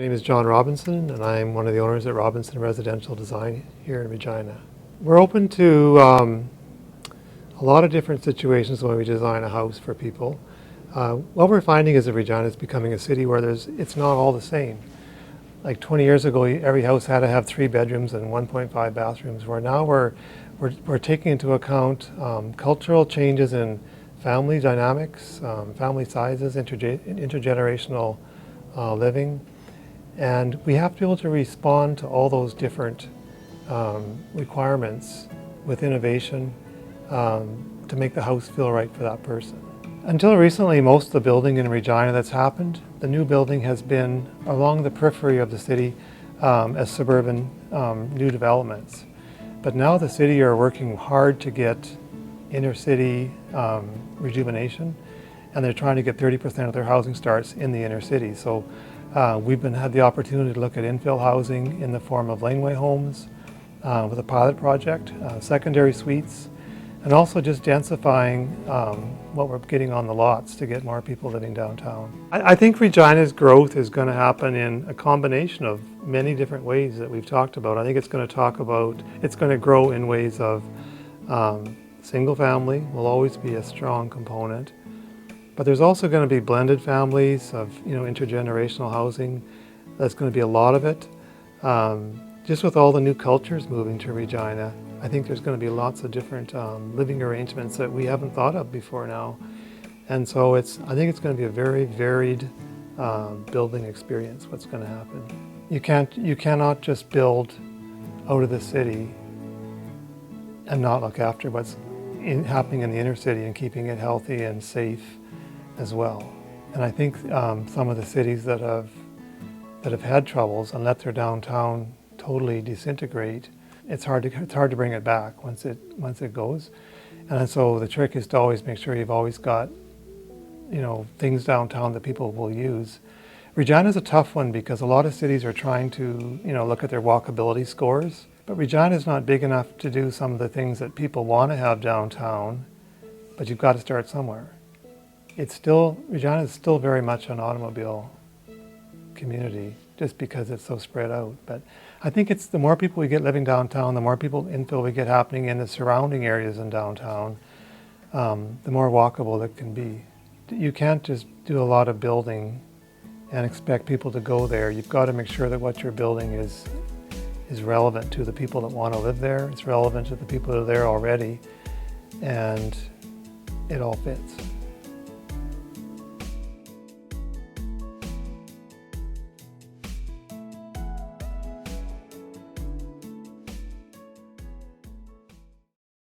My name is John Robinson, and I'm one of the owners at Robinson Residential Design here in Regina. We're open to a lot of different situations when we design a house for people. What we're finding is that Regina is becoming a city where it's not all the same. Like 20 years ago, every house had to have 3 bedrooms and 1.5 bathrooms, where now we're taking into account cultural changes in family dynamics, family sizes, intergenerational living. And we have to be able to respond to all those different requirements with innovation to make the house feel right for that person. Until recently, most of the building in Regina that's happened, the new building has been along the periphery of the city as suburban new developments. But now the city are working hard to get inner city rejuvenation, and they're trying to get 30% of their housing starts in the inner city. So we've had the opportunity to look at infill housing in the form of laneway homes with a pilot project, secondary suites, and also just densifying what we're getting on the lots to get more people living downtown. I think Regina's growth is going to happen in a combination of many different ways that we've talked about. I think it's going to grow in ways of single family will always be a strong component. But there's also going to be blended families of intergenerational housing. That's going to be a lot of it. Just with all the new cultures moving to Regina, I think there's going to be lots of different living arrangements that we haven't thought of before now. And so I think it's going to be a very varied building experience, what's going to happen. You cannot just build out of the city and not look after what's happening in the inner city and keeping it healthy and safe as well. And I think some of the cities that have had troubles and let their downtown totally disintegrate, it's hard to bring it back once it goes. And so the trick is to always make sure you've always got things downtown that people will use. Regina's a tough one because a lot of cities are trying to look at their walkability scores, but Regina's not big enough to do some of the things that people want to have downtown, but you've got to start somewhere. Regina is still very much an automobile community just because it's so spread out. But I think it's the more people we get living downtown, the more infill we get happening in the surrounding areas in downtown, the more walkable it can be. You can't just do a lot of building and expect people to go there. You've got to make sure that what you're building is relevant to the people that want to live there. It's relevant to the people that are there already, and it all fits.